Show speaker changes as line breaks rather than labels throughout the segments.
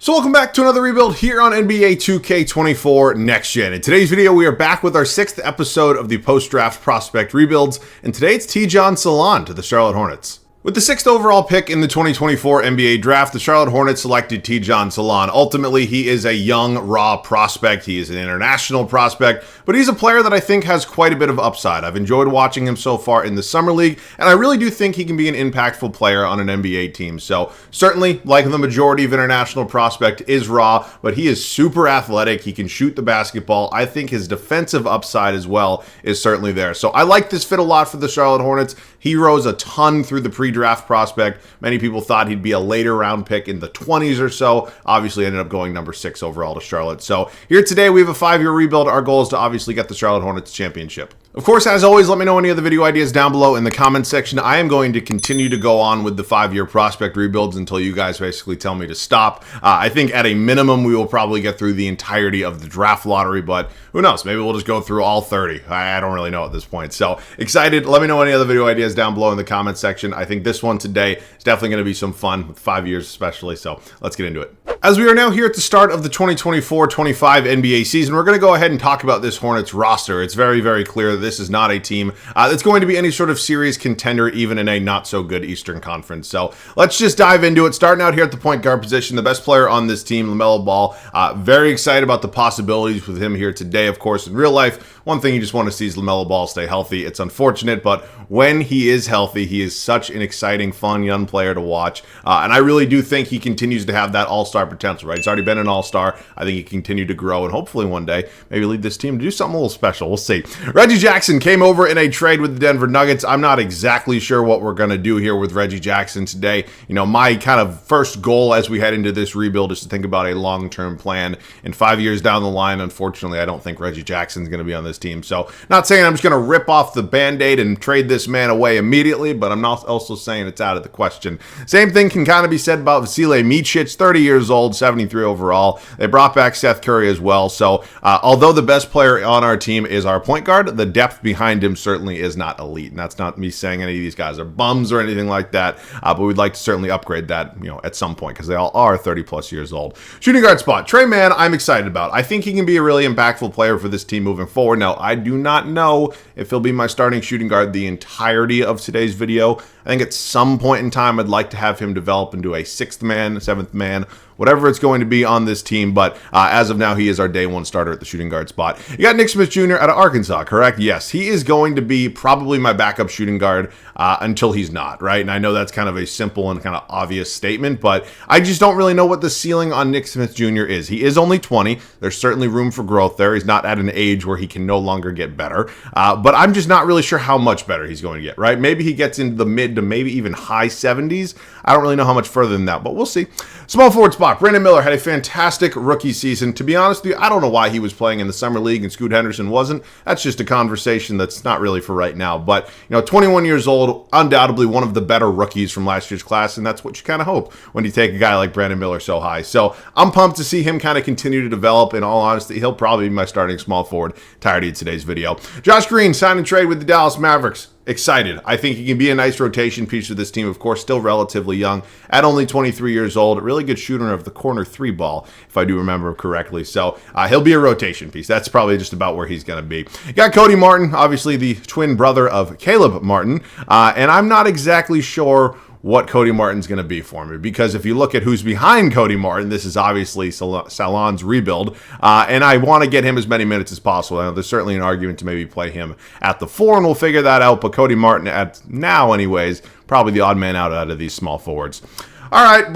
So welcome back to another rebuild here on NBA 2K24 Next Gen. In today's video, we are back with our 6th episode of the post-draft prospect rebuilds, and today it's Tidjane Salaun to the Charlotte Hornets. With the 6th overall pick in the 2024 NBA draft, the Charlotte Hornets selected Tidjane Salaun. Ultimately, he is a young, raw prospect. He is an international prospect, but he's a player that I think has quite a bit of upside. I've enjoyed watching him so far in the Summer League, and I really do think he can be an impactful player on an NBA team. So certainly, like the majority of international prospect, is raw, but he is super athletic. He can shoot the basketball. I think his defensive upside as well is certainly there. So I like this fit a lot for the Charlotte Hornets. He rose a ton through the pre-draft prospect. Many people thought he'd be a later round pick in the 20s or so. Obviously ended up going number 6 overall to Charlotte. So here today we have a 5-year rebuild. Our goal is to obviously get the Charlotte Hornets championship. Of course, as always, let me know any other video ideas down below in the comments section. I am going to continue to go on with the 5-year prospect rebuilds until you guys basically tell me to stop. I think at a minimum, we will probably get through the entirety of the draft lottery, but who knows? Maybe we'll just go through all 30. I don't really know at this point. So excited. Let me know any other video ideas down below in the comments section. I think this one today is definitely going to be some fun with 5 years especially. So let's get into it. As we are now here at the start of the 2024-25 NBA season, we're going to go ahead and talk about this Hornets roster. It's very, very clear that this is not a team that's going to be any sort of serious contender, even in a not-so-good Eastern Conference. So let's just dive into it. Starting out here at the point guard position, the best player on this team, LaMelo Ball. Very excited about the possibilities with him here today. Of course, in real life, one thing you just want to see is LaMelo Ball stay healthy. It's unfortunate, but when he is healthy, he is such an exciting, fun, young player to watch. And I really do think he continues to have that all-star potential, right? He's already been an all-star. I think he can continue to grow and hopefully one day maybe lead this team to do something a little special. We'll see. Reggie Jackson came over in a trade with the Denver Nuggets. I'm not exactly sure what we're going to do here with Reggie Jackson today. You know, my kind of first goal as we head into this rebuild is to think about a long-term plan. And 5 years down the line, unfortunately, I don't think Reggie Jackson's going to be on this team. So not saying I'm just going to rip off the Band-Aid and trade this man away immediately, but I'm not also saying it's out of the question. Same thing can kind of be said about Vasilije Micic, 30 years old, 73 overall. They brought back Seth Curry as well. So although the best player on our team is our point guard, the depth behind him certainly is not elite. And that's not me saying any of these guys are bums or anything like that, but we'd like to certainly upgrade that, you know, at some point because they all are 30 plus years old. Shooting guard spot, Trey Mann, I'm excited about. I think he can be a really impactful player for this team moving forward. Now, I do not know if he'll be my starting shooting guard the entirety of today's video. I think at some point in time, I'd like to have him develop into a 6th man, 7th man, whatever it's going to be on this team. But as of now, he is our day 1 starter at the shooting guard spot. You got Nick Smith Jr. out of Arkansas, correct? Yes, he is going to be probably my backup shooting guard until he's not, right? And I know that's kind of a simple and kind of obvious statement, but I just don't really know what the ceiling on Nick Smith Jr. is. He is only 20. There's certainly room for growth there. He's not at an age where he can no longer get better, but I'm just not really sure how much better he's going to get, right? Maybe he gets into the mid to maybe even high 70s. I don't really know how much further than that, but we'll see. Small forward spot, Brandon Miller had a fantastic rookie season. To be honest with you, I don't know why he was playing in the Summer League and Scoot Henderson wasn't. That's just a conversation that's not really for right now. But, you know, 21 years old, undoubtedly one of the better rookies from last year's class, and that's what you kind of hope when you take a guy like Brandon Miller so high. So I'm pumped to see him kind of continue to develop. In all honesty, he'll probably be my starting small forward entirety of today's video. Josh Green signed and trade with the Dallas Mavericks. Excited. I think he can be a nice rotation piece for this team. Of course, still relatively young, at only 23 years old. A really good shooter of the corner 3 ball, if I do remember correctly. So he'll be a rotation piece. That's probably just about where he's going to be. You got Cody Martin, obviously the twin brother of Caleb Martin, and I'm not exactly sure what Cody Martin's going to be for me. Because if you look at who's behind Cody Martin, this is obviously Salaun's rebuild. And I want to get him as many minutes as possible. Now, there's certainly an argument to maybe play him at the 4, and we'll figure that out. But Cody Martin, at now anyways, probably the odd man out of these small forwards. All right,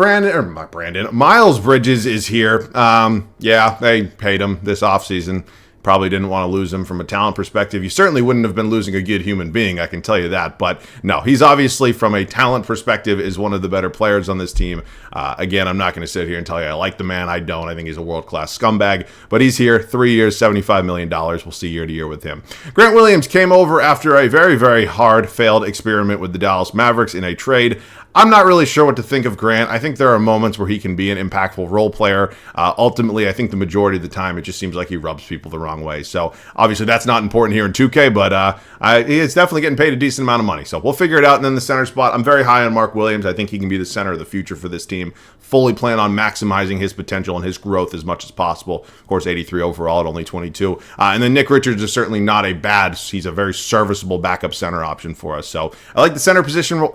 Miles Bridges is here. Yeah, they paid him this offseason. Probably didn't want to lose him from a talent perspective. You certainly wouldn't have been losing a good human being, I can tell you that. But no, he's obviously, from a talent perspective, is one of the better players on this team. Again, I'm not going to sit here and tell you I like the man. I don't. I think he's a world-class scumbag. But he's here, 3 years, $75 million. We'll see year to year with him. Grant Williams came over after a very, very hard failed experiment with the Dallas Mavericks in a trade. I'm not really sure what to think of Grant. I think there are moments where he can be an impactful role player. Ultimately, I think the majority of the time, it just seems like he rubs people the wrong wrong way. So obviously that's not important here in 2K, but it's definitely getting paid a decent amount of money. So we'll figure it out. And then the center spot, I'm very high on Mark Williams. I think he can be the center of the future for this team. Fully plan on maximizing his potential and his growth as much as possible. Of course, 83 overall at only 22. And then Nick Richards is certainly not a bad, he's a very serviceable backup center option for us. So I like the center position,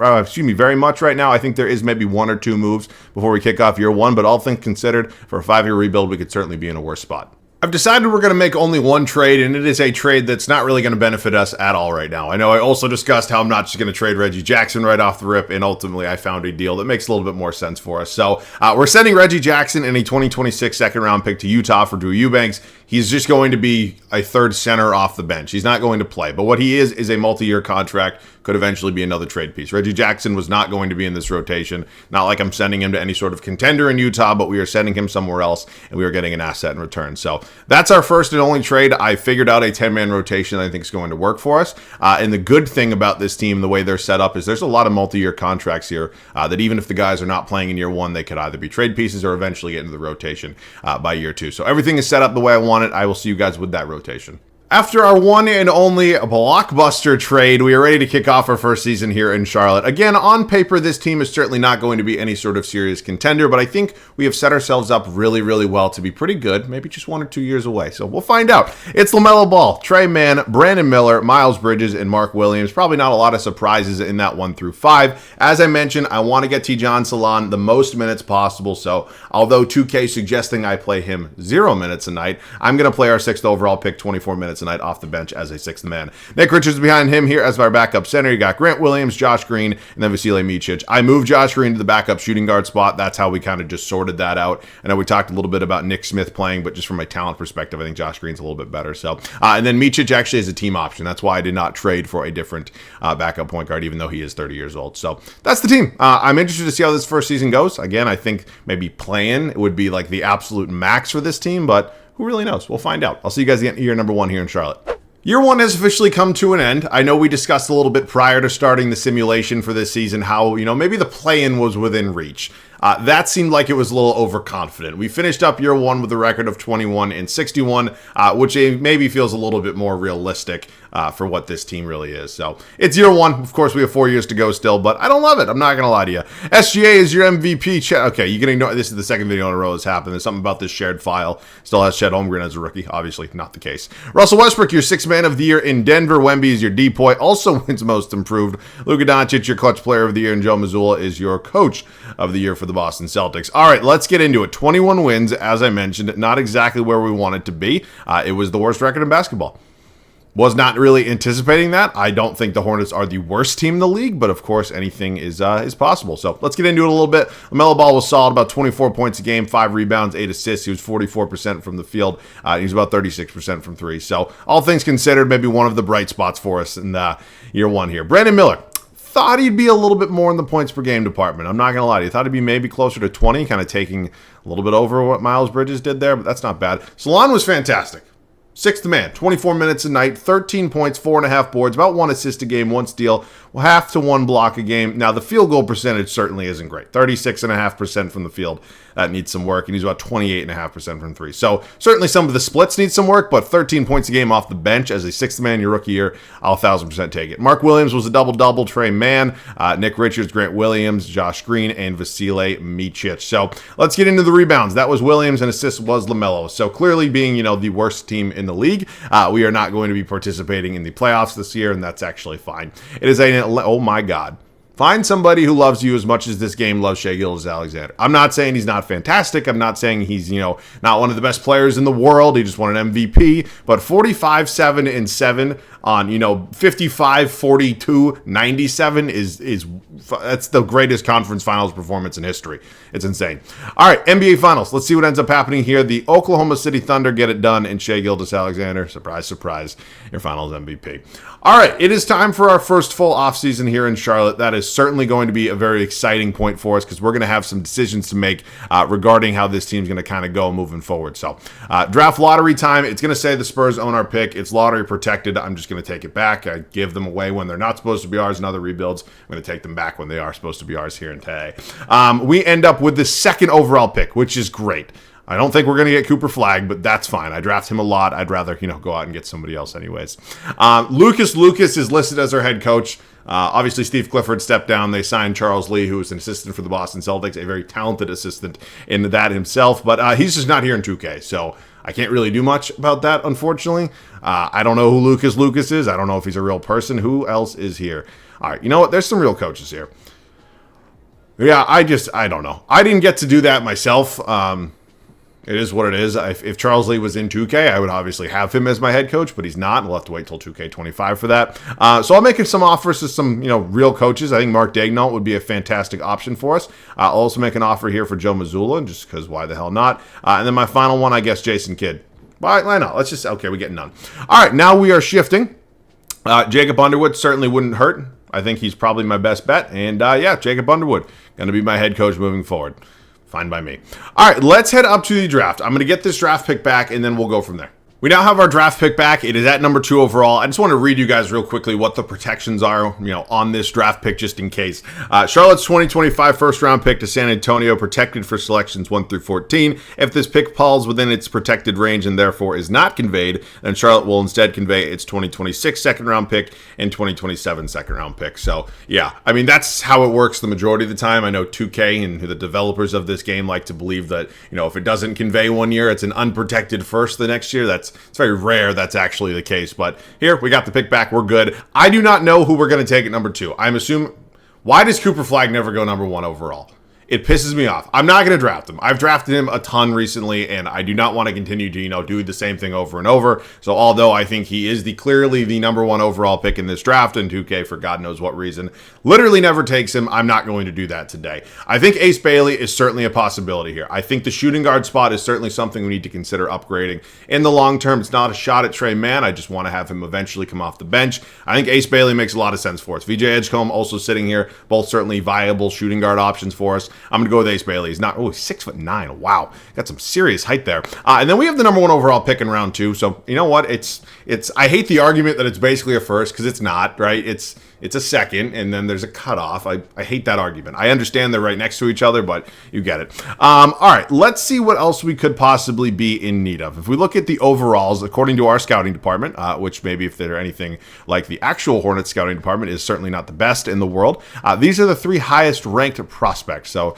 very much right now. I think there is maybe one or two moves before we kick off year one, but all things considered, for a 5-year rebuild, we could certainly be in a worse spot. I've decided we're going to make only one trade, and it is a trade that's not really going to benefit us at all right now. I know I also discussed how I'm not just going to trade Reggie Jackson right off the rip, and ultimately I found a deal that makes a little bit more sense for us. So we're sending Reggie Jackson and a 2026 second-round pick to Utah for Drew Eubanks. He's just going to be a third center off the bench. He's not going to play, but what he is a multi-year contract, could eventually be another trade piece. Reggie Jackson was not going to be in this rotation. Not like I'm sending him to any sort of contender in Utah, but we are sending him somewhere else, and we are getting an asset in return. So that's our first and only trade. I figured out a 10-man rotation that I think is going to work for us. And the good thing about this team, the way they're set up, is there's a lot of multi-year contracts here that even if the guys are not playing in year one, they could either be trade pieces or eventually get into the rotation by year two. So everything is set up the way I want it. I will see you guys with that rotation. After our one and only blockbuster trade, we are ready to kick off our first season here in Charlotte. Again, on paper, this team is certainly not going to be any sort of serious contender, but I think we have set ourselves up really, really well to be pretty good, maybe just 1 or 2 years away. So we'll find out. It's LaMelo Ball, Trey Mann, Brandon Miller, Miles Bridges, and Mark Williams. Probably not a lot of surprises in that 1 through 5. As I mentioned, I want to get Tidjane Salaun the most minutes possible, so although 2K suggesting I play him 0 minutes a night, I'm going to play our 6th overall pick 24 minutes a night off the bench as a 6th man. Nick Richards behind him here as our backup center. You got Grant Williams, Josh Green, and then Vasilije Micic. I moved Josh Green to the backup shooting guard spot. That's how we kind of just sorted that out. I know we talked a little bit about Nick Smith playing, but just from a talent perspective, I think Josh Green's a little bit better. So, and then Micic actually is a team option. That's why I did not trade for a different backup point guard, even though he is 30 years old. So that's the team. I'm interested to see how this first season goes. Again, I think maybe playing would be like the absolute max for this team, but who really knows? We'll find out. I'll see you guys at year number 1 here in Charlotte. Year 1 has officially come to an end. I know we discussed a little bit prior to starting the simulation for this season how, maybe the play-in was within reach. That seemed like it was a little overconfident. We finished up year 1 with a record of 21-61, which maybe feels a little bit more realistic for what this team really is. So it's year 1. Of course, we have 4 years to go still, but I don't love it. I'm not going to lie to you. SGA is your MVP. Okay, you can ignore this. Is the second video in a row that's happened. There's something about this shared file. Still has Chet Holmgren as a rookie. Obviously not the case. Russell Westbrook, your 6th man of the year in Denver. Wemby is your DPOY. Also wins most improved. Luka Doncic, your clutch player of the year. And Joe Mazzulla is your coach of the year for the Boston Celtics. All right, let's get into it. 21 wins, as I mentioned, not exactly where we want it to be. It was the worst record in basketball. Was not really anticipating that. I don't think the Hornets are the worst team in the league, but of course anything is possible. So let's get into it a little bit. LaMelo Ball was solid, about 24 points a game, 5 rebounds, 8 assists. He was 44% from the field. He was about 36% from 3. So all things considered, maybe one of the bright spots for us in year 1 here. Brandon Miller. Thought he'd be a little bit more in the points per game department. I'm not going to lie to you. Thought he'd be maybe closer to 20, kind of taking a little bit over what Miles Bridges did there, but that's not bad. Salaun was fantastic. 6th man, 24 minutes a night, 13 points, 4.5 boards, about 1 assist a game, 1 steal, half to 1 block a game. Now, the field goal percentage certainly isn't great. 36.5% from the field. That needs some work, and he's about 28.5% from 3. So certainly some of the splits need some work, but 13 points a game off the bench as a 6th man your rookie year, I'll 1,000% take it. Mark Williams was a double-double. Trey Mann, Nick Richards, Grant Williams, Josh Green, and Vasilije Micic. So let's get into the rebounds. That was Williams, and assist was LaMelo. So clearly being, the worst team in the league, we are not going to be participating in the playoffs this year, and that's actually fine. It is oh my God. Find somebody who loves you as much as this game loves Shai Gilgeous-Alexander. I'm not saying he's not fantastic. I'm not saying he's, not one of the best players in the world. He just won an MVP. But 45, 7, and 7 on, 55, 42, 97 is that's the greatest conference finals performance in history. It's insane. All right, NBA Finals. Let's see what ends up happening here. The Oklahoma City Thunder get it done, and Shai Gilgeous-Alexander, surprise, surprise, your finals MVP. All right, it is time for our first full offseason here in Charlotte. That is is certainly going to be a very exciting point for us because we're going to have some decisions to make regarding how this team's going to kind of go moving forward. So draft lottery time. It's going to say the Spurs own our pick. It's lottery protected. I'm just going to take it back. I give them away when they're not supposed to be ours in other rebuilds. I'm going to take them back when they are supposed to be ours here and today. We end up with the second overall pick, which is great. I don't think we're going to get Cooper Flagg, but that's fine. I draft him a lot. I'd rather, go out and get somebody else anyways. Lucas is listed as our head coach. Obviously, Steve Clifford stepped down. They signed Charles Lee, who was an assistant for the Boston Celtics, a very talented assistant in that himself. But he's just not here in 2K, so I can't really do much about that, unfortunately. I don't know who Lucas is. I don't know if he's a real person. Who else is here? All right, you know what? There's some real coaches here. Yeah, I don't know. I didn't get to do that myself. It is what it is. If Charles Lee was in 2K, I would obviously have him as my head coach, but he's not. We'll have to wait till 2K25 for that. So I'll make some offers to some, real coaches. I think Mark Daignault would be a fantastic option for us. I'll also make an offer here for Joe Mazzulla, just because why the hell not? And then my final one, I guess, Jason Kidd. Why not? Okay, we're getting none. All right, now we are shifting. Jacob Underwood certainly wouldn't hurt. I think he's probably my best bet. And Jacob Underwood, going to be my head coach moving forward. Fine by me. All right, let's head up to the draft. I'm going to get this draft pick back, and then we'll go from there. We now have our draft pick back. It is at number 2 overall. I just want to read you guys real quickly what the protections are, on this draft pick just in case. Charlotte's 2025 first-round pick to San Antonio, protected for selections 1 through 14. If this pick falls within its protected range and therefore is not conveyed, then Charlotte will instead convey its 2026 second-round pick and 2027 second-round pick. So, yeah, that's how it works the majority of the time. I know 2K and the developers of this game like to believe that, if it doesn't convey one year, it's an unprotected first the next year. It's very rare that's actually the case, but here we got the pick back. We're good. I do not know who we're going to take at number 2. I'm assuming. Why does Cooper Flagg never go number 1 overall? It pisses me off. I'm not going to draft him. I've drafted him a ton recently, and I do not want to continue to, do the same thing over and over. So although I think he is clearly the number 1 overall pick in this draft, and 2K, for God knows what reason, literally never takes him, I'm not going to do that today. I think Ace Bailey is certainly a possibility here. I think the shooting guard spot is certainly something we need to consider upgrading. In the long term, it's not a shot at Trey Mann. I just want to have him eventually come off the bench. I think Ace Bailey makes a lot of sense for us. VJ Edgecombe also sitting here, both certainly viable shooting guard options for us. I'm going to go with Ace Bailey. He's not, 6'9". Wow. Got some serious height there. And then we have the number 1 overall pick in round 2. So, you know what? I hate the argument that it's basically a first, because it's not, right? It's a second, and then there's a cutoff. I hate that argument. I understand they're right next to each other, but you get it. All right, let's see what else we could possibly be in need of. If we look at the overalls, according to our scouting department, which maybe if they're anything like the actual Hornets scouting department, is certainly not the best in the world. These are the 3 highest ranked prospects. So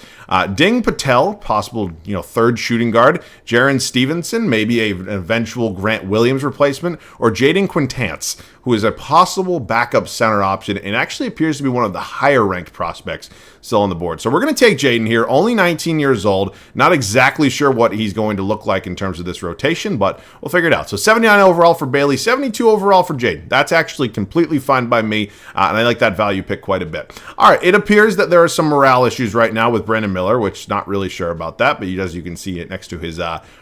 Ding Patel, possible 3rd shooting guard. Jaren Stevenson, maybe an eventual Grant Williams replacement, or Jaden Quintance, who is a possible backup center option and actually appears to be one of the higher ranked prospects still on the board. So we're going to take Jaden here, only 19 years old. Not exactly sure what he's going to look like in terms of this rotation, but we'll figure it out. So 79 overall for Bailey, 72 overall for Jaden. That's actually completely fine by me, and I like that value pick quite a bit. All right, it appears that there are some morale issues right now with Brandon Miller, which not really sure about that, but as you can see it next to his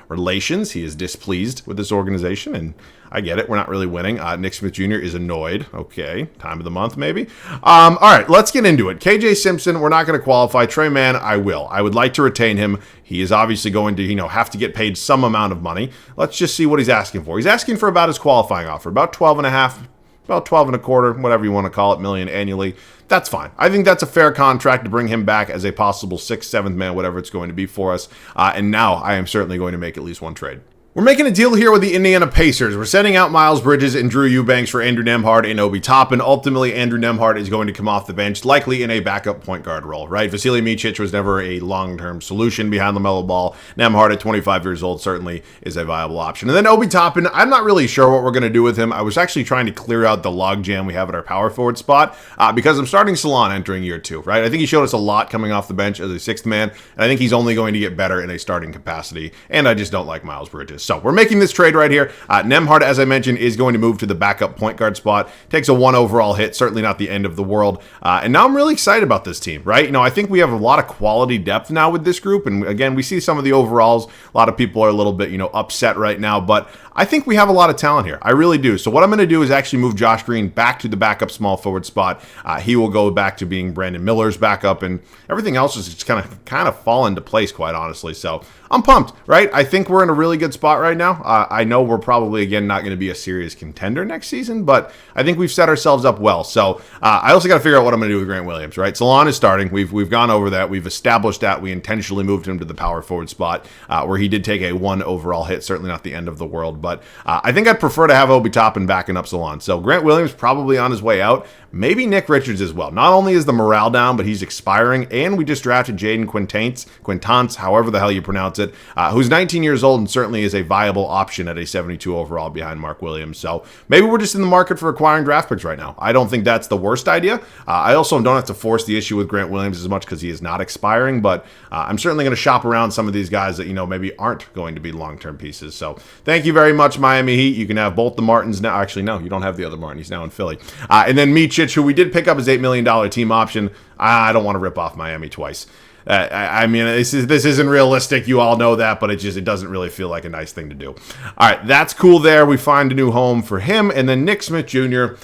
relations, he is displeased with this organization, and I get it. We're not really winning. Nick Smith Jr. is annoyed. Okay, time of the month maybe. All right, let's get into it. KJ Simpson, we're not going to qualify. Trey Mann, I will. I would like to retain him. He is obviously going to, have to get paid some amount of money. Let's just see what he's asking for. He's asking for about his qualifying offer, about 12 and a half, about 12 and a quarter, whatever you want to call it, million annually. That's fine. I think that's a fair contract to bring him back as a possible 6th, 7th man, whatever it's going to be for us. And now I am certainly going to make at least one trade. We're making a deal here with the Indiana Pacers. We're sending out Miles Bridges and Drew Eubanks for Andrew Nembhard and Obi Toppin. Ultimately, Andrew Nembhard is going to come off the bench, likely in a backup point guard role, right? Vasily Micic was never a long-term solution behind LaMelo Ball. Nembhard at 25 years old certainly is a viable option. And then Obi Toppin, I'm not really sure what we're going to do with him. I was actually trying to clear out the logjam we have at our power forward spot because I'm starting Salaun entering year 2, right? I think he showed us a lot coming off the bench as a 6th man, and I think he's only going to get better in a starting capacity, and I just don't like Miles Bridges. So we're making this trade right here. Nembhard, as I mentioned, is going to move to the backup point guard spot. Takes a 1 overall hit, certainly not the end of the world. And now I'm really excited about this team, right? You know, I think we have a lot of quality depth now with this group. And again, we see some of the overalls. A lot of people are a little bit, upset right now. But I think we have a lot of talent here. I really do. So what I'm going to do is actually move Josh Green back to the backup small forward spot. He will go back to being Brandon Miller's backup, and everything else is just kind of fall into place, quite honestly. So I'm pumped, right? I think we're in a really good spot right now. I know we're probably, again, not going to be a serious contender next season, but I think we've set ourselves up well. So I also got to figure out what I'm going to do with Grant Williams, right? Salaun is starting. We've gone over that. We've established that. We intentionally moved him to the power forward spot where he did take a 1 overall hit. Certainly not the end of the world, but I think I'd prefer to have Obi Toppin backing up Salaun. So Grant Williams probably on his way out. Maybe Nick Richards as well. Not only is the morale down, but he's expiring, and we just drafted Jaden Quintance, however the hell you pronounce it, who's 19 years old and certainly is a viable option at a 72 overall behind Mark Williams. So maybe we're just in the market for acquiring draft picks right now. I don't think that's the worst idea. I also don't have to force the issue with Grant Williams as much because he is not expiring, but I'm certainly going to shop around some of these guys that, maybe aren't going to be long-term pieces. So thank you very much, Miami Heat. You can have both the Martins now. Actually, no, you don't have the other Martin. He's now in Philly. And then Micic, who we did pick up his $8 million team option. I don't want to rip off Miami twice. I mean, this isn't realistic. You all know that, but it doesn't really feel like a nice thing to do. All right, that's cool there. We find a new home for him. And then Nick Smith Jr.,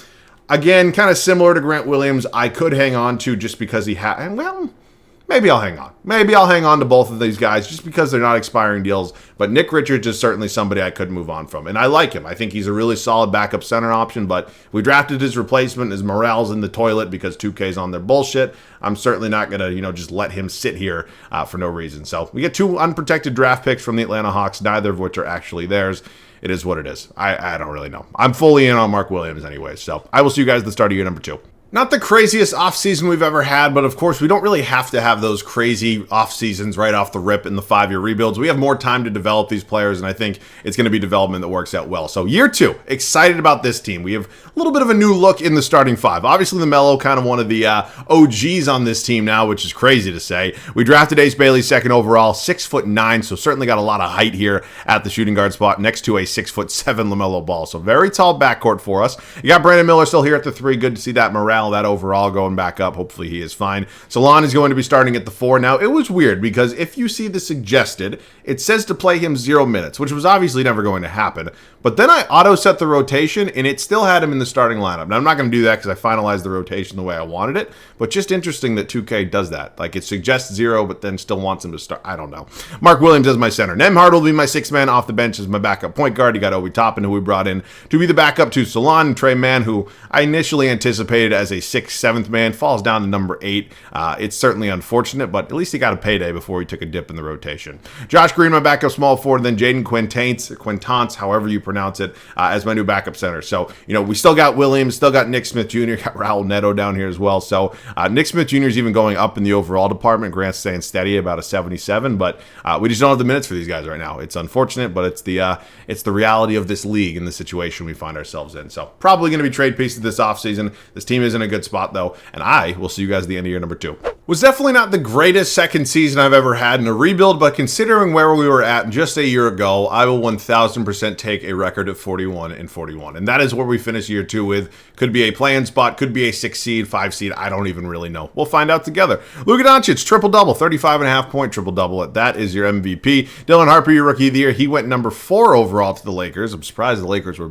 again, kind of similar to Grant Williams, I could hang on to just because he had, well, maybe I'll hang on. Maybe I'll hang on to both of these guys just because they're not expiring deals. But Nick Richards is certainly somebody I could move on from. And I like him. I think he's a really solid backup center option. But we drafted his replacement. His morale's in the toilet because 2K's on their bullshit. I'm certainly not going to, just let him sit here for no reason. So we get 2 unprotected draft picks from the Atlanta Hawks, neither of which are actually theirs. It is what it is. I don't really know. I'm fully in on Mark Williams anyway. So I will see you guys at the start of year number 2. Not the craziest offseason we've ever had, but of course we don't really have to have those crazy off seasons right off the rip in the 5-year rebuilds. We have more time to develop these players, and I think it's going to be development that works out well. So year 2, excited about this team. We have a little bit of a new look in the starting 5. Obviously LaMelo, kind of one of the OGs on this team now, which is crazy to say. We drafted Ace Bailey 2nd overall, 6'9", so certainly got a lot of height here at the shooting guard spot next to a 6'7" LaMelo Ball. So very tall backcourt for us. You got Brandon Miller still here at the 3. Good to see that morale, that overall going back up. Hopefully he is fine. Salaun is going to be starting at the 4. Now, it was weird because if you see the suggested, it says to play him 0 minutes, which was obviously never going to happen. But then I auto-set the rotation, and it still had him in the starting lineup. Now, I'm not going to do that because I finalized the rotation the way I wanted it, but just interesting that 2K does that. Like, it suggests 0, but then still wants him to start. I don't know. Mark Williams as my center. Nembhard will be my 6th man off the bench as my backup point guard. You got Obi Toppin, who we brought in to be the backup to Salaun. And Trey Mann, who I initially anticipated as a 6th, 7th man, falls down to number 8. It's certainly unfortunate, but at least he got a payday before he took a dip in the rotation. Josh Green, my backup small forward, and then Jaden Quintance, however you pronounce it, as my new backup center. So, we still got Williams, still got Nick Smith Jr., got Raul Neto down here as well. So, Nick Smith Jr. is even going up in the overall department. Grant's staying steady about a 77, but we just don't have the minutes for these guys right now. It's unfortunate, but it's the reality of this league and the situation we find ourselves in. So, probably going to be trade pieces this offseason. This team is in a good spot, though, and I will see you guys at the end of year number 2. Was definitely not the greatest second season I've ever had in a rebuild, but considering where we were at just a year ago, I will 1000% take a record of 41-41. And that is where we finish year 2 with. Could be a play-in spot, could be a 6 seed, 5 seed, I don't even really know. We'll find out together. Luka Doncic, triple-double, 35.5 point triple-double. That is your MVP. Dylan Harper, your rookie of the year. He went number 4 overall to the Lakers. I'm surprised the Lakers were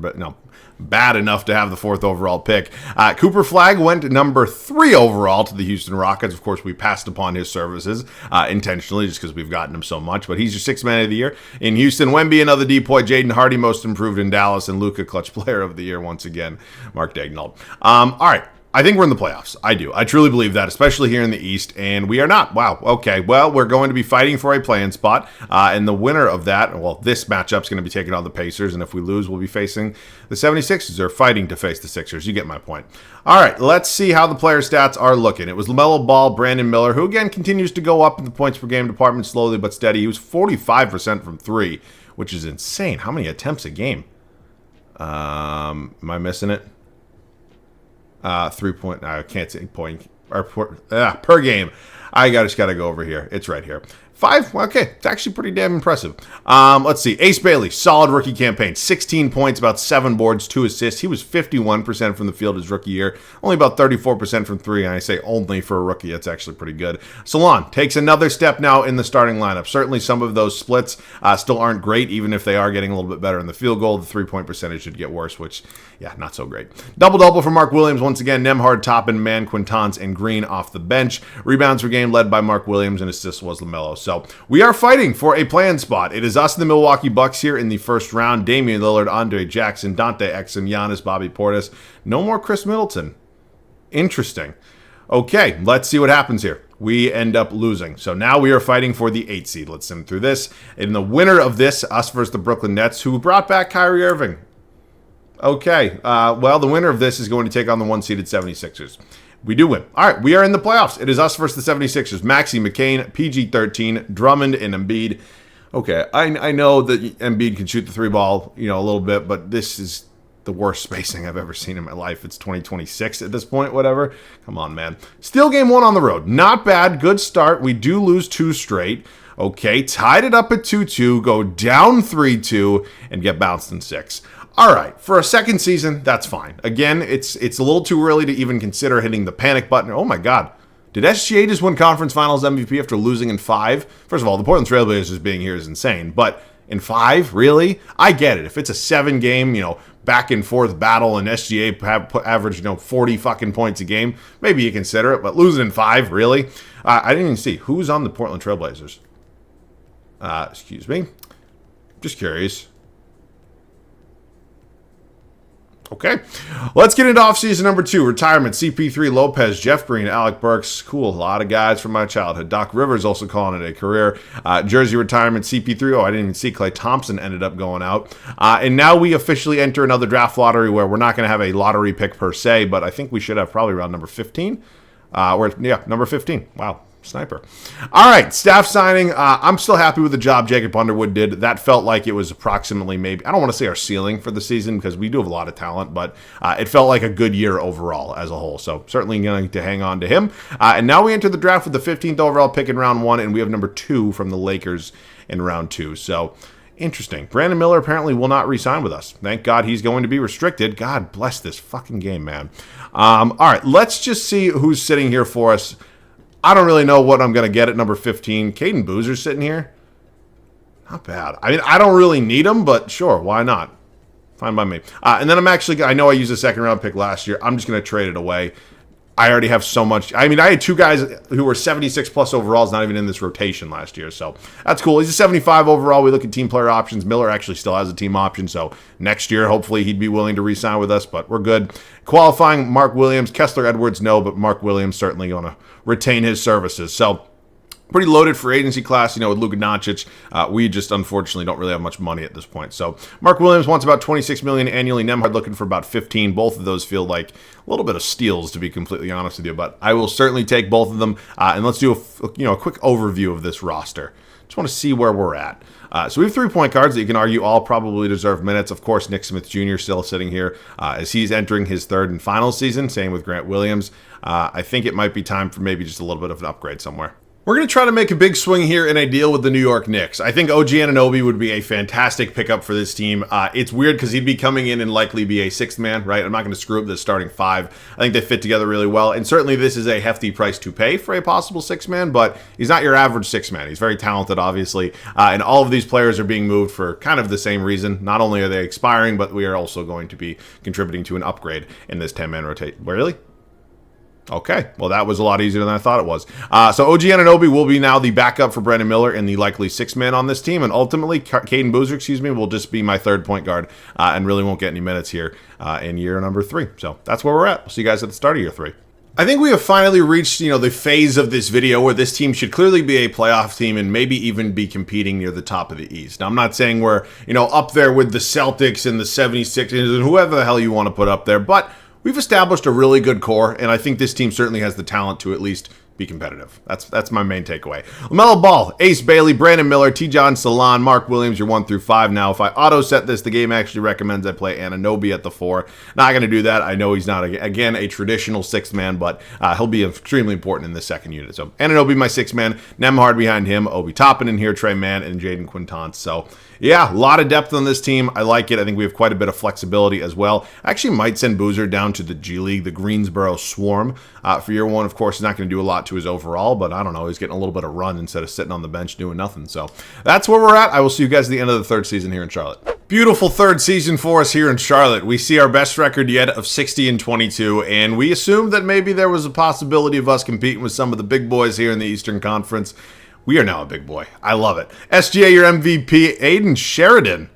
bad enough to have the 4th overall pick. Cooper Flagg went number 3 overall to the Houston Rockets. Of course, we passed upon his services intentionally just because we've gotten him so much, but he's your 6th man of the year. In Houston, Wemby, another D-Boy, Jaden Hardy, most improved in Dallas, and Luka, clutch player of the year once again, Mark Daigneault. All right. I think we're in the playoffs. I do. I truly believe that, especially here in the East, and we are not. Wow. Okay. Well, we're going to be fighting for a play-in spot, and the winner of that, well, this matchup's going to be taking on the Pacers, and if we lose, we'll be facing the 76ers, or fighting to face the Sixers. You get my point. All right. Let's see how the player stats are looking. It was LaMelo Ball, Brandon Miller, who, again, continues to go up in the points per game department slowly but steady. He was 45% from 3, which is insane. How many attempts a game? Am I missing it? 3 point, I can't say point, or per game. I just got to go over here. It's right here. 5? Okay, it's actually pretty damn impressive. Let's see. Ace Bailey, solid rookie campaign. 16 points, about 7 boards, 2 assists. He was 51% from the field his rookie year. Only about 34% from 3, and I say only for a rookie. That's actually pretty good. Salaun takes another step now in the starting lineup. Certainly some of those splits still aren't great, even if they are getting a little bit better in the field goal. The 3-point percentage should get worse, which, yeah, not so great. Double-double for Mark Williams. Once again, Nembhard, Toppin, Mann, Quintans, and Green off the bench. Rebounds per game led by Mark Williams, and assists was LaMelo. So we are fighting for a play-in spot. It is us and the Milwaukee Bucks here in the first round. Damian Lillard, Andre Jackson, Dante Exum, Giannis, Bobby Portis. No more Chris Middleton. Interesting. Okay, let's see what happens here. We end up losing. So now we are fighting for the 8 seed. Let's sim through this. And the winner of this, us versus the Brooklyn Nets, who brought back Kyrie Irving. Okay, well, the winner of this is going to take on the 1-seeded 76ers. We do win. All right, we are in the playoffs. It is us versus the 76ers. Maxey, McCain, PG-13, Drummond, and Embiid. Okay, I know that Embiid can shoot the 3 ball, a little bit, but this is the worst spacing I've ever seen in my life. It's 2026 at this point, whatever. Come on, man. Still game 1 on the road. Not bad. Good start. We do lose 2 straight. Okay, tied it up at 2-2, go down 3-2, and get bounced in 6. All right, for a second season, that's fine. Again, it's a little too early to even consider hitting the panic button. Oh my God, did SGA just win Conference Finals MVP after losing in 5? First of all, the Portland Trailblazers being here is insane, but in 5, really? I get it. If it's a 7-game, back and forth battle and SGA average, 40 fucking points a game, maybe you consider it, but losing in 5, really? I didn't even see who's on the Portland Trailblazers. Excuse me. Just curious. Okay, let's get into offseason number 2. Retirement, CP3, Lopez, Jeff Green, Alec Burks. Cool, a lot of guys from my childhood. Doc Rivers also calling it a career. Jersey retirement, CP3. Oh, I didn't even see Klay Thompson ended up going out. And now we officially enter another draft lottery where we're not going to have a lottery pick per se, but I think we should have probably around number 15. Number 15. Wow. Sniper. All right, staff signing. I'm still happy with the job Jacob Underwood did. That felt like it was approximately maybe, I don't want to say our ceiling for the season because we do have a lot of talent, but it felt like a good year overall as a whole. So certainly going to hang on to him. And now we enter the draft with the 15th overall pick in round 1, and we have number 2 from the Lakers in round 2. So interesting. Brandon Miller apparently will not re-sign with us. Thank God he's going to be restricted. God bless this fucking game, man. All right, let's just see who's sitting here for us. I don't really know what I'm going to get at number 15. Caden Boozer's sitting here. Not bad. I mean, I don't really need him, but sure, why not? Fine by me. And then I know I used a second-round pick last year. I'm just going to trade it away. I already have so much. I mean, I had 2 guys who were 76-plus overalls, not even in this rotation last year, so that's cool. He's a 75 overall. We look at team player options. Miller actually still has a team option, so next year, hopefully, he'd be willing to re-sign with us, but we're good. Qualifying, Mark Williams. Kessler Edwards, no, but Mark Williams certainly going to retain his services. So pretty loaded free agency class, with Luka Doncic. We just unfortunately don't really have much money at this point. So Mark Williams wants about $26 million annually. Nembhard looking for about 15. Both of those feel like a little bit of steals, to be completely honest with you. But I will certainly take both of them. And let's do a quick overview of this roster. Just want to see where we're at. So we have 3 point guards that you can argue all probably deserve minutes. Of course, Nick Smith Jr. still sitting here as he's entering his 3rd and final season. Same with Grant Williams. I think it might be time for maybe just a little bit of an upgrade somewhere. We're going to try to make a big swing here in a deal with the New York Knicks. I think OG Anunoby would be a fantastic pickup for this team. It's weird because he'd be coming in and likely be a 6th man, right? I'm not going to screw up the starting 5. I think they fit together really well. And certainly this is a hefty price to pay for a possible 6th man, but he's not your average 6th man. He's very talented, obviously. And all of these players are being moved for kind of the same reason. Not only are they expiring, but we are also going to be contributing to an upgrade in this 10-man rotation. Really? Okay, well, that was a lot easier than I thought it was. So OG Anunoby will be now the backup for Brandon Miller and the likely 6th man on this team. And ultimately, Caden Boozer, will just be my 3rd point guard and really won't get any minutes here in year number 3. So that's where we're at. We'll see you guys at the start of year 3. I think we have finally reached, the phase of this video where this team should clearly be a playoff team and maybe even be competing near the top of the East. Now, I'm not saying we're, up there with the Celtics and the 76ers and whoever the hell you want to put up there, but we've established a really good core, and I think this team certainly has the talent to at least be competitive. That's my main takeaway. LaMelo Ball, Ace Bailey, Brandon Miller, Tidjane Salaun, Mark Williams, you're 1 through 5 now. If I auto set this, the game actually recommends I play Anunoby at the 4. Not going to do that. I know he's not, again, a traditional 6th man, but he'll be extremely important in the second unit. So Anunoby, my 6th man, Nembhard behind him, Obi Toppin in here, Trey Mann, and Jaden Quintance. So yeah, a lot of depth on this team. I like it. I think we have quite a bit of flexibility as well. I actually might send Boozer down to the G League, the Greensboro Swarm, for year 1. Of course, he's not going to do a lot to his overall, but I don't know. He's getting a little bit of run instead of sitting on the bench doing nothing. So that's where we're at. I will see you guys at the end of the 3rd season here in Charlotte. Beautiful 3rd season for us here in Charlotte. We see our best record yet of 60-22, and we assumed that maybe there was a possibility of us competing with some of the big boys here in the Eastern Conference. We are now a big boy. I love it. SGA, your MVP, Aiden Sheridan.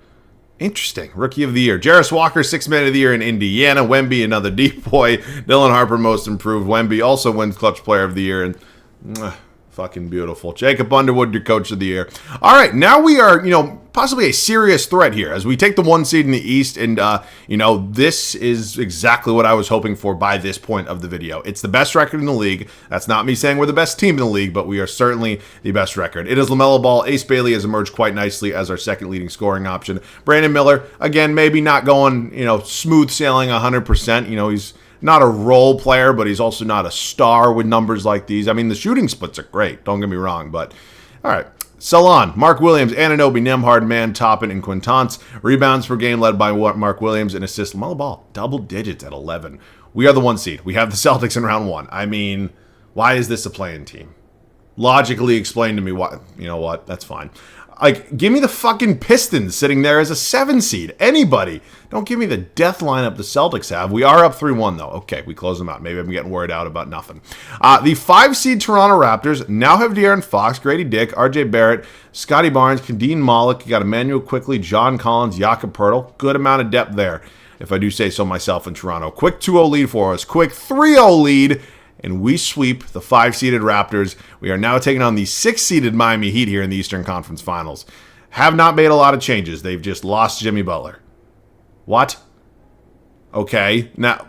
Interesting. Rookie of the Year. Jarris Walker, 6th Man of the Year in Indiana. Wemby, another deep boy. Dylan Harper, most improved. Wemby also wins Clutch Player of the Year. And fucking beautiful. Jacob Underwood, your Coach of the Year. All right, now we are, possibly a serious threat here as we take the 1 seed in the East. And, this is exactly what I was hoping for by this point of the video. It's the best record in the league. That's not me saying we're the best team in the league, but we are certainly the best record. It is LaMelo Ball. Ace Bailey has emerged quite nicely as our second leading scoring option. Brandon Miller, again, maybe not going, smooth sailing 100%. He's not a role player, but he's also not a star with numbers like these. I mean, the shooting splits are great. Don't get me wrong, but all right. Salaun, Mark Williams, Anunoby, Nembhard, Mann, Toppin, and Quintance. Rebounds per game led by Mark Williams, and assists LaMelo Ball, double digits at 11. We are the 1 seed. We have the Celtics in round 1. I mean, why is this a play-in team? Logically explain to me why. You know what? That's fine. Like, give me the fucking Pistons sitting there as a 7 seed. Anybody. Don't give me the death lineup the Celtics have. We are up 3-1, though. Okay, we close them out. Maybe I'm getting worried out about nothing. The 5 seed Toronto Raptors now have De'Aaron Fox, Grady Dick, RJ Barrett, Scotty Barnes, Kadeen Malik. You got Emmanuel Quickly, John Collins, Jakob Poeltl. Good amount of depth there, if I do say so myself, in Toronto. Quick 2-0 lead for us. Quick 3-0 lead. And we sweep the 5-seeded Raptors. We are now taking on the 6-seeded Miami Heat here in the Eastern Conference Finals. Have not made a lot of changes. They've just lost Jimmy Butler. What? Okay. Now,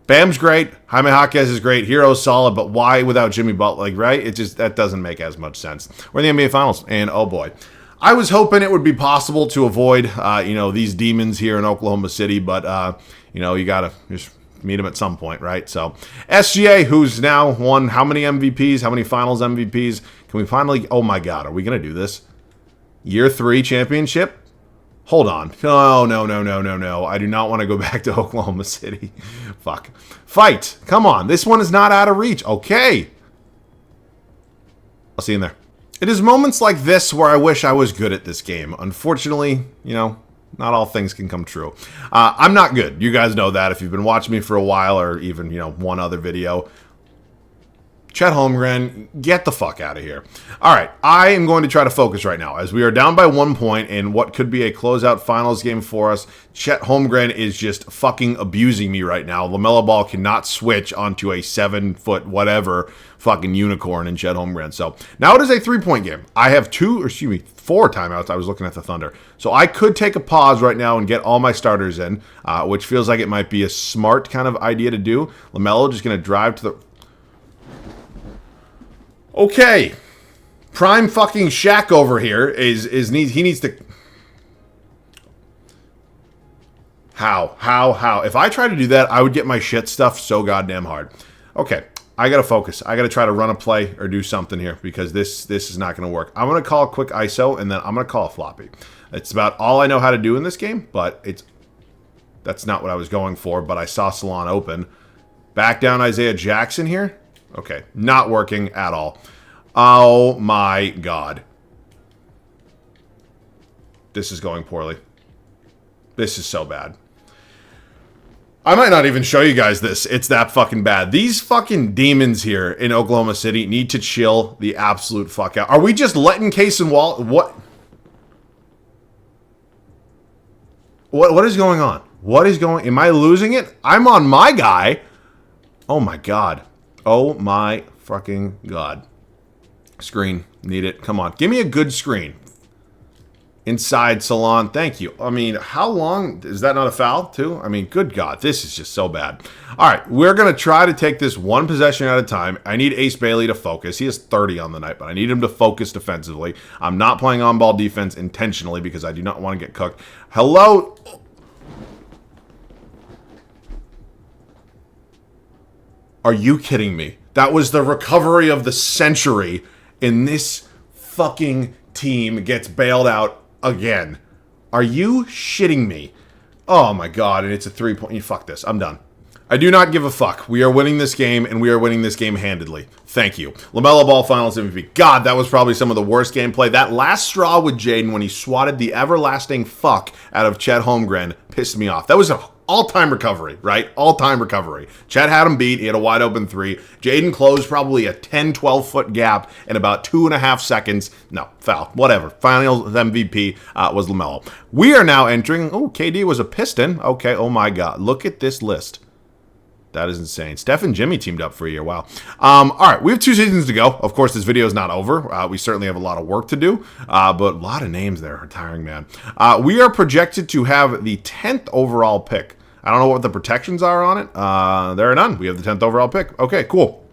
Bam's great. Jaime Jaquez is great. Hero's solid. But why without Jimmy Butler? Like, right? That doesn't make as much sense. We're in the NBA Finals. And, oh, boy. I was hoping it would be possible to avoid, these demons here in Oklahoma City. But, you got to just meet him at some point, right? So SGA, who's now won how many MVPs, how many finals MVPs? Can we finally, oh my God, are we going to do this? Year 3 championship? Hold on. No. I do not want to go back to Oklahoma City. Fuck. Fight. Come on. This one is not out of reach. Okay. I'll see you in there. It is moments like this where I wish I was good at this game. Unfortunately, not all things can come true. I'm not good. You guys know that if you've been watching me for a while or even, one other video. Chet Holmgren, get the fuck out of here. All right, I am going to try to focus right now as we are down by 1 point in what could be a closeout finals game for us. Chet Holmgren is just fucking abusing me right now. LaMelo Ball cannot switch onto a 7-foot whatever fucking unicorn in Chet Holmgren. So now it is a 3-point game. I have 4 timeouts. I was looking at the Thunder. So I could take a pause right now and get all my starters in, which feels like it might be a smart kind of idea to do. LaMelo just going to drive to the... Okay, prime fucking Shaq over here he needs to... How? If I try to do that, I would get my shit stuffed so goddamn hard. Okay, I gotta focus. I gotta try to run a play or do something here because this is not gonna work. I'm gonna call a quick ISO and then I'm gonna call a floppy. It's about all I know how to do in this game, but that's not what I was going for, but I saw Salaun open. Back down Isaiah Jackson here. Okay, not working at all. Oh my God. This is going poorly. This is so bad. I might not even show you guys this. It's that fucking bad. These fucking demons here in Oklahoma City need to chill the absolute fuck out. Are we just letting Case and Wall... What is going on? What is going... Am I losing it? I'm on my guy. Oh my God. Oh my fucking God. Screen. Need it. Come on. Give me a good screen. Inside Salaun, thank you. I mean, how long, is that not a foul too? I mean, good God, this is just so bad. All right, we're going to try to take this one possession at a time. I need Ace Bailey to focus. He has 30 on the night, but I need him to focus defensively. I'm not playing on-ball defense intentionally because I do not want to get cooked. Hello? Are you kidding me? That was the recovery of the century, and this fucking team gets bailed out again. Are you shitting me? Oh my God, and it's a 3-point. Fuck this. I'm done. I do not give a fuck. We are winning this game, and we are winning this game handedly. Thank you. LaMelo Ball Finals MVP. God, that was probably some of the worst gameplay. That last straw with Jaden when he swatted the everlasting fuck out of Chet Holmgren pissed me off. That was an all-time recovery, right? All-time recovery. Chet had him beat. He had a wide-open three. Jaden closed probably a 10, 12-foot gap in about 2.5 seconds. No, foul. Whatever. Finals MVP was LaMelo. We are now entering... Oh, KD was a Piston. Okay, oh my God. Look at this list. That is insane. Steph and Jimmy teamed up for a year. Wow. All right, we have 2 seasons to go. Of course, this video is not over. We certainly have a lot of work to do, but a lot of names there are tiring, man. We are projected to have the 10th overall pick. I don't know what the protections are on it. There are none. We have the 10th overall pick. Okay, cool.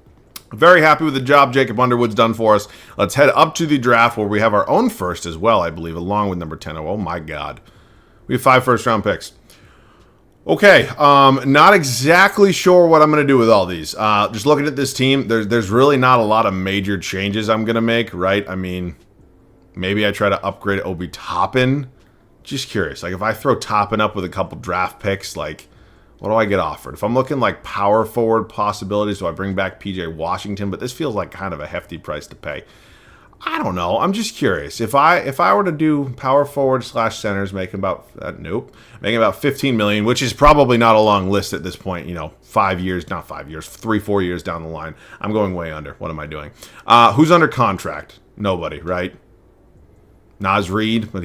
Very happy with the job Jacob Underwood's done for us. Let's head up to the draft where we have our own first as well, I believe, along with number 10. Oh, my God. We have 5 first-round picks. Okay, not exactly sure what I'm going to do with all these. Just looking at this team, there's really not a lot of major changes I'm going to make, right? I mean, maybe I try to upgrade Obi Toppin. Just curious. Like, if I throw Toppin up with a couple draft picks, like, what do I get offered? If I'm looking like power forward possibilities, do I bring back PJ Washington? But this feels like kind of a hefty price to pay. I don't know. I'm just curious. If I were to do power forward / centers, making about making about 15 million, which is probably not a long list at this point. You know, 5 years, not 5 years, 3-4 years down the line. I'm going way under. What am I doing? Who's under contract? Nobody, right? Naz Reid, but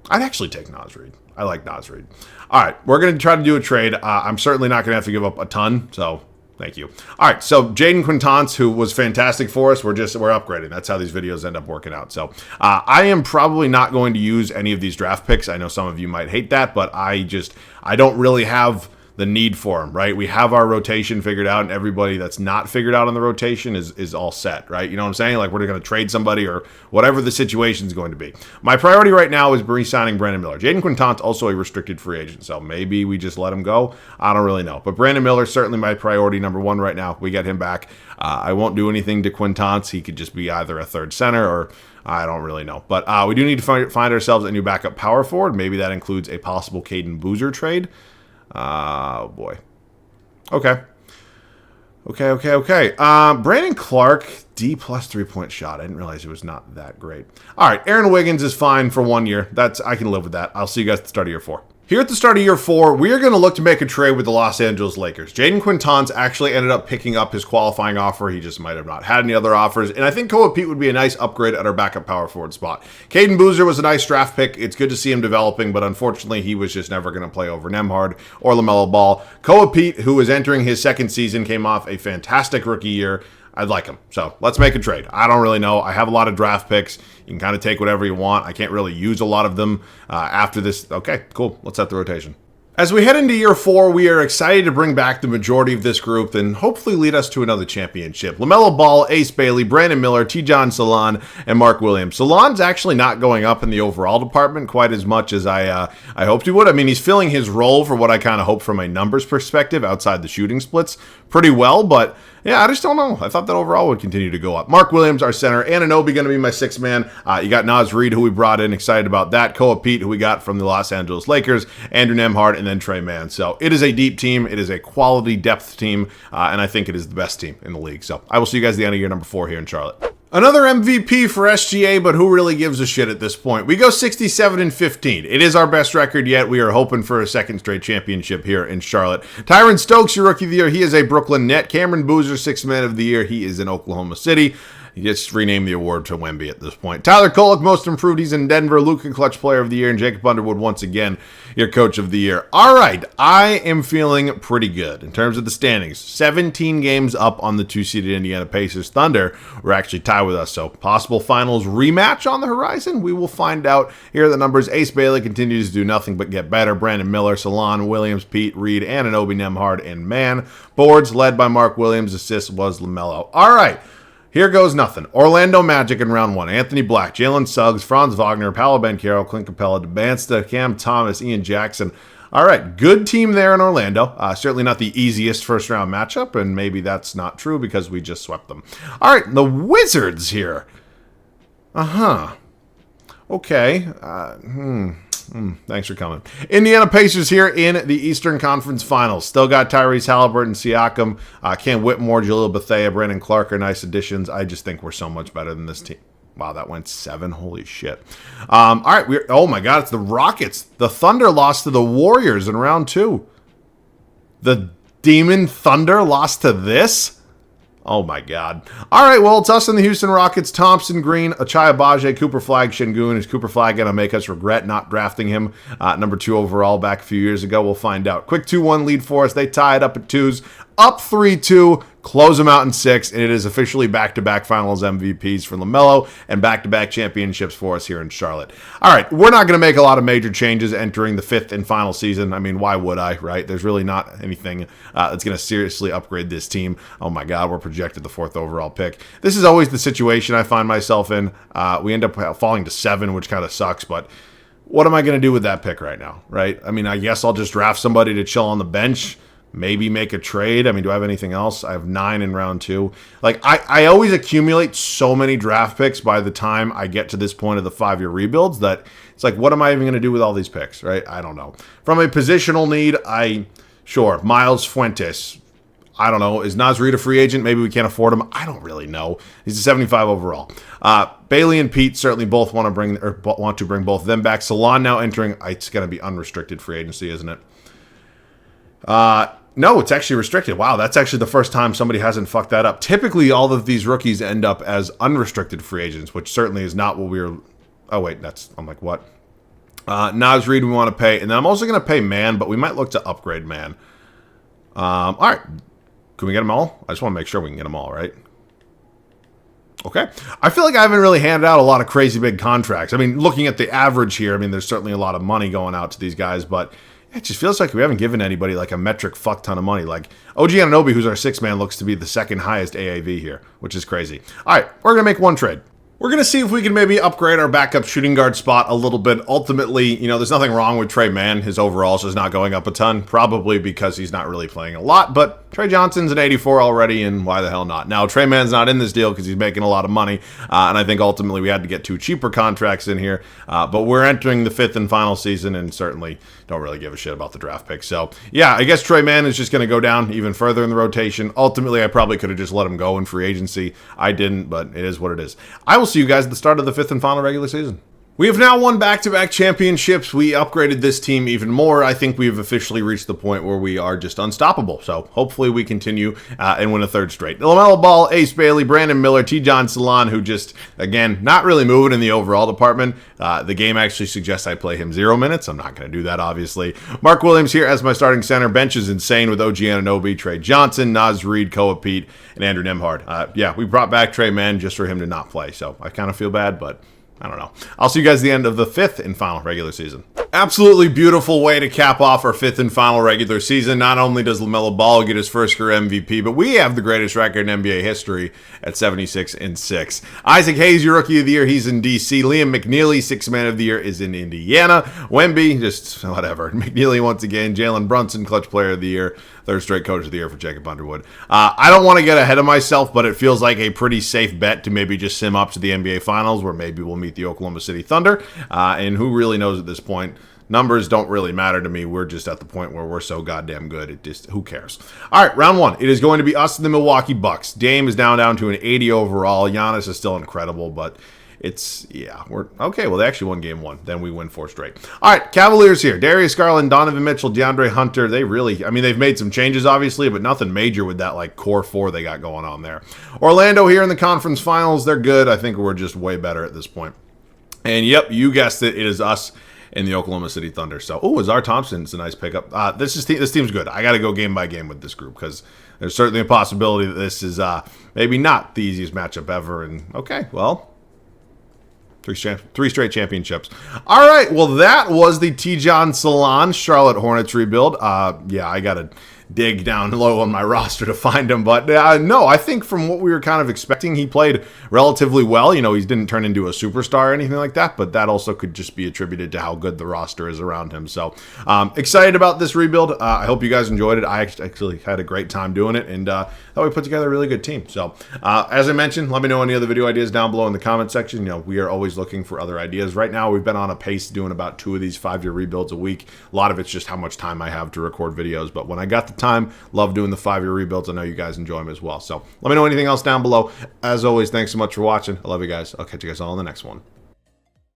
I'd actually take Naz Reid. I like Naz Reid. All right, we're going to try to do a trade. I'm certainly not going to have to give up a ton, so thank you. All right, so Jaden Quintance, who was fantastic for us, we're upgrading. That's how these videos end up working out. So I am probably not going to use any of these draft picks. I know some of you might hate that, but I don't really have the need for them, right? We have our rotation figured out, and everybody that's not figured out on the rotation is all set, right? You know what I'm saying? Like, we're going to trade somebody or whatever the situation is going to be. My priority right now is re-signing Brandon Miller. Jaden Quintance also a restricted free agent, so maybe we just let him go. I don't really know. But Brandon Miller is certainly my priority number 1 right now. We get him back. I won't do anything to Quintance. He could just be either a third center or I don't really know. But we do need to find ourselves a new backup power forward. Maybe that includes a possible Caden Boozer trade. Oh, boy. Okay. Brandon Clark, D+ 3-point shot. I didn't realize it was not that great. All right, Aaron Wiggins is fine for 1 year. I can live with that. I'll see you guys at the start of year 4. Here at the start of year 4, we are going to look to make a trade with the Los Angeles Lakers. Jaden Quintance actually ended up picking up his qualifying offer. He just might have not had any other offers. And I think Koa Pete would be a nice upgrade at our backup power forward spot. Caden Boozer was a nice draft pick. It's good to see him developing, but unfortunately, he was just never going to play over Nembhard or LaMelo Ball. Koa Pete, who is entering his 2nd season, came off a fantastic rookie year. I'd like him. So let's make a trade. I don't really know. I have a lot of draft picks. You can kind of take whatever you want. I can't really use a lot of them after this. Okay, cool. Let's set the rotation. As we head into year 4, we are excited to bring back the majority of this group and hopefully lead us to another championship. LaMelo Ball, Ace Bailey, Brandon Miller, Tidjane Salaun, and Mark Williams. Salaun's actually not going up in the overall department quite as much as I hoped he would. I mean, he's filling his role for what I kind of hope from a numbers perspective outside the shooting splits pretty well, but yeah, I just don't know. I thought that overall would continue to go up. Mark Williams, our center. Anunoby going to be my 6th man. You got Naz Reid, who we brought in. Excited about that. Koa Pete, who we got from the Los Angeles Lakers. Andrew Nembhard, and then Trey Mann. So it is a deep team. It is a quality depth team, and I think it is the best team in the league. So I will see you guys at the end of year number 4 here in Charlotte. Another MVP for SGA, but who really gives a shit at this point? We go 67-15. It is our best record yet. We are hoping for a 2nd straight championship here in Charlotte. Tyron Stokes, your rookie of the year. He is a Brooklyn Net. Cameron Boozer, 6th man of the year. He is in Oklahoma City. You just rename the award to Wemby at this point. Tyler Kolek, most improved. He's in Denver. Luka, clutch player of the year. And Jacob Underwood, once again, your coach of the year. All right, I am feeling pretty good in terms of the standings. 17 games up on the 2-seeded Indiana Pacers. Thunder were actually tied with us, so possible finals rematch on the horizon. We will find out. Here are the numbers. Ace Bailey continues to do nothing but get better. Brandon Miller, Salaun, Williams, Pete, Reed, Anunoby, Nembhard, and Mann. Boards led by Mark Williams. Assist was LaMelo. All right. Here goes nothing. Orlando Magic in round 1. Anthony Black, Jalen Suggs, Franz Wagner, Paolo Banchero, Clint Capella, DeBansta, Cam Thomas, Ian Jackson. All right, good team there in Orlando. Certainly not the easiest first-round matchup, and maybe that's not true because we just swept them. All right, the Wizards here. Okay. Thanks for coming. Indiana Pacers here in the Eastern Conference Finals. Still got Tyrese Halliburton, Siakam, Cam Whitmore, Jaleel Bethea, Brandon Clark are nice additions. I just think we're so much better than this team. Wow, that went 7. Holy shit. All right. Oh, my God. It's the Rockets. The Thunder lost to the Warriors in round 2. The Demon Thunder lost to this? Oh, my God. All right, well, it's us and the Houston Rockets. Thompson, Green, Achai Agbaje, Cooper Flag, Şengün. Is Cooper Flag going to make us regret not drafting him number 2 overall back a few years ago? We'll find out. Quick 2-1 lead for us. They tie it up at 2s. Up 3-2. Close them out in 6, and it is officially back-to-back finals MVPs for LaMelo and back-to-back championships for us here in Charlotte. All right, we're not going to make a lot of major changes entering the 5th and final season. I mean, why would I, right? There's really not anything that's going to seriously upgrade this team. Oh, my God, we're projected the 4th overall pick. This is always the situation I find myself in. We end up falling to 7, which kind of sucks, but what am I going to do with that pick right now, right? I mean, I guess I'll just draft somebody to chill on the bench. Maybe make a trade. I mean, do I have anything else? I have 9 in round 2. Like, I always accumulate so many draft picks by the time I get to this point of the 5-year rebuilds that it's like, what am I even going to do with all these picks, right? I don't know. From a positional need, sure, Miles Fuentes. I don't know. Is Naz Reid a free agent? Maybe we can't afford him. I don't really know. He's a 75 overall. Bailey and Pete certainly both want to bring both of them back. Salaun now entering. It's going to be unrestricted free agency, isn't it? No, it's actually restricted. Wow, that's actually the first time somebody hasn't fucked that up. Typically, all of these rookies end up as unrestricted free agents, which certainly is not what we were... Oh, wait, I'm like, what? Naz Reid we want to pay. And then I'm also going to pay Mann, but we might look to upgrade Mann. All right. Can we get them all? I just want to make sure we can get them all, right? Okay. I feel like I haven't really handed out a lot of crazy big contracts. I mean, looking at the average here, I mean, there's certainly a lot of money going out to these guys, but... It just feels like we haven't given anybody like a metric fuck ton of money. Like OG Anunoby, who's our 6th man, looks to be the 2nd highest AAV here, which is crazy. All right, we're going to make one trade. We're going to see if we can maybe upgrade our backup shooting guard spot a little bit. Ultimately, there's nothing wrong with Tre Mann. His overalls is not going up a ton, probably because he's not really playing a lot. But Trey Johnson's an 84 already, and why the hell not? Now, Tre Mann's not in this deal because he's making a lot of money, and I think ultimately we had to get 2 cheaper contracts in here. But we're entering the 5th and final season, and certainly don't really give a shit about the draft pick. So, yeah, I guess Tre Mann is just going to go down even further in the rotation. Ultimately, I probably could have just let him go in free agency. I didn't, but it is what it is. I will see you guys at the start of the 5th and final regular season. We have now won back-to-back championships. We upgraded this team even more. I think we've officially reached the point where we are just unstoppable. So hopefully we continue and win a 3rd straight. LaMelo Ball, Ace Bailey, Brandon Miller, Tidjane Salaun, who just, again, not really moving in the overall department. The game actually suggests I play him 0 minutes. I'm not going to do that, obviously. Mark Williams here as my starting center. Bench is insane with OG Anunoby, Trey Johnson, Naz Reid, Koa Pete, and Andrew Nembhard. Yeah, we brought back Tre Mann just for him to not play. So I kind of feel bad, but... I don't know. I'll see you guys at the end of the 5th and final regular season. Absolutely beautiful way to cap off our 5th and final regular season. Not only does LaMelo Ball get his first career MVP, but we have the greatest record in NBA history at 76-6. Isaac Hayes, your rookie of the year, he's in DC. Liam McNeely, 6th man of the year, is in Indiana. Wemby, just whatever. McNeely once again. Jalen Brunson, clutch player of the year. 3rd straight coach of the year for Jacob Underwood. I don't want to get ahead of myself, but it feels like a pretty safe bet to maybe just sim up to the NBA Finals, where maybe we'll meet the Oklahoma City Thunder. And who really knows at this point? Numbers don't really matter to me. We're just at the point where we're so goddamn good. It just, who cares? All right, round 1. It is going to be us and the Milwaukee Bucks. Dame is down to an 80 overall. Giannis is still incredible, but yeah, we're okay. Well, they actually won game 1. Then we win 4 straight. All right, Cavaliers here. Darius Garland, Donovan Mitchell, DeAndre Hunter. They really, I mean, they've made some changes, obviously, but nothing major with that, like, core 4 they got going on there. Orlando here in the conference finals. They're good. I think we're just way better at this point. And, yep, you guessed it. It is us in the Oklahoma City Thunder. So, Azar Thompson's a nice pickup. This team's good. I got to go game by game with this group because there's certainly a possibility that this is maybe not the easiest matchup ever. And, okay, well, 3 straight championships. All right, well, that was the Tidjane Salaun Charlotte Hornets rebuild. Yeah, I got to dig down low on my roster to find him. But no, I think from what we were kind of expecting, he played relatively well. You know, he didn't turn into a superstar or anything like that, but that also could just be attributed to how good the roster is around him. So excited about this rebuild. I hope you guys enjoyed it. I actually had a great time doing it, and thought we put together a really good team. So as I mentioned, let me know any other video ideas down below in the comment section. You know, we are always looking for other ideas. Right now, we've been on a pace doing about 2 of these 5-year rebuilds a week. A lot of it's just how much time I have to record videos, but when I got the time, love doing the 5-year rebuilds. I know you guys enjoy them as well. So let me know anything else down below. As always, thanks so much for watching. I love you guys. I'll catch you guys all in the next one.